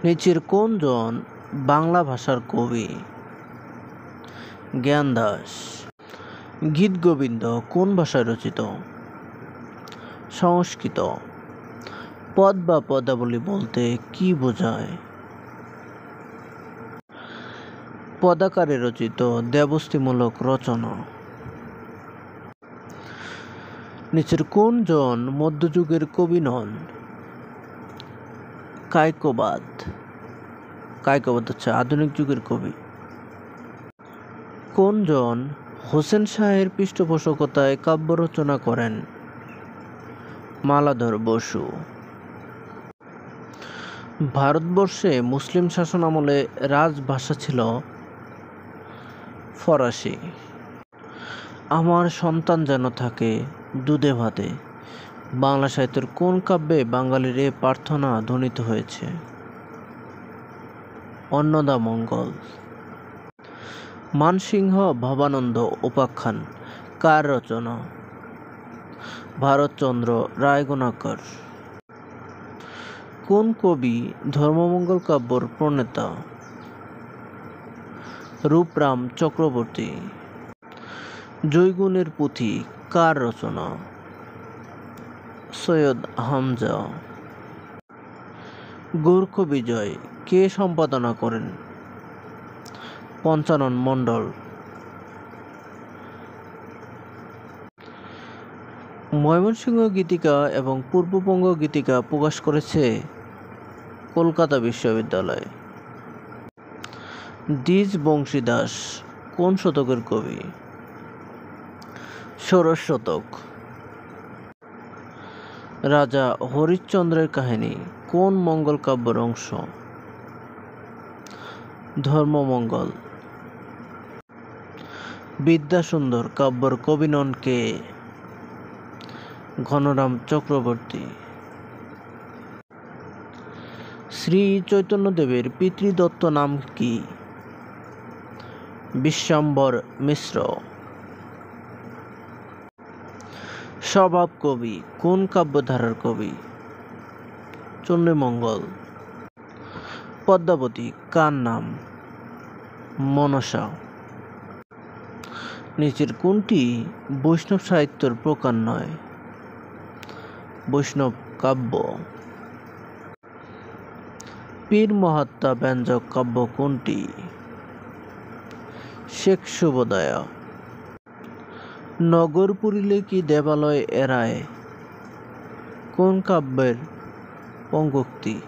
নিচের কোনজন বাংলা ভাষার কবি? জ্ঞান দাস। গীতগোবিন্দ কোন ভাষায় রচিত? সংস্কৃত। পদ বা পদাবলী বলতে কি বোঝায়? পদাকারে রচিত দেবস্তুতিমূলক রচনা। নিচের কোনজন মধ্যযুগের কবি নন? কায়কোবাদ। কায়কোবাদ হচ্ছে আধুনিক যুগের কবি। কোনজন হোসেন শাহের পৃষ্ঠপোষকতায় কাব্য রচনা করেন? মালাধর বসু। ভারতবর্ষে মুসলিম শাসন আমলে রাজভাষা ছিল ফরাসি। আমার সন্তান যেন থাকে দুধে ভাতে বাংলা সাহিত্যের কোন কাব্যে বাঙালির এ প্রার্থনা ধ্বনিত হয়েছে? অন্নদামঙ্গল। মানসিংহ ভবানন্দ উপাখ্যান কার রচনা? ভারতচন্দ্র রায়গুণাকর। কোন কবি ধর্মমঙ্গল কাব্যর প্রণেতা? রূপরাম চক্রবর্তী। জৈগুণের পুঁথি কার রচনা? সৈয়দ হামজা। গোর্খ বিজয় কে সম্পাদনা করেন? পঞ্চানন মণ্ডল। ময়মনসিংহ গীতিকা এবং পূর্ববঙ্গ গীতিকা প্রকাশ করেছে কলকাতা বিশ্ববিদ্যালয়। দ্বিজ বংশীদাস কোন শতকের কবি? ষোড়শ শতক। রাজা হরিশ্চন্দ্রের কাহিনী কোন মঙ্গল কাব্যের অংশ? ধর্মমঙ্গল। বিদ্যাসুন্দর কাব্যের কবি নন কে? ঘনরাম চক্রবর্তী। শ্রী চৈতন্যদেবের পিতৃদত্ত নাম কি? বিশ্বাম্বর মিশ্র। স্বভাব কবি কোন কাব্যধারার কবি? চণ্ডীমঙ্গল। পদ্মাবতী কার নাম? মনসা। নিচের কোনটি বৈষ্ণব সাহিত্যের প্রকার নয়? বৈষ্ণব কাব্য। পীর মহাত্মা ব্যঞ্জক কাব্য কোনটি? শেখ শুভোদয়া। নগর পুরিলে কি দেবালয় এড়ায় কোন কাব্যের পঙ্গক্তি?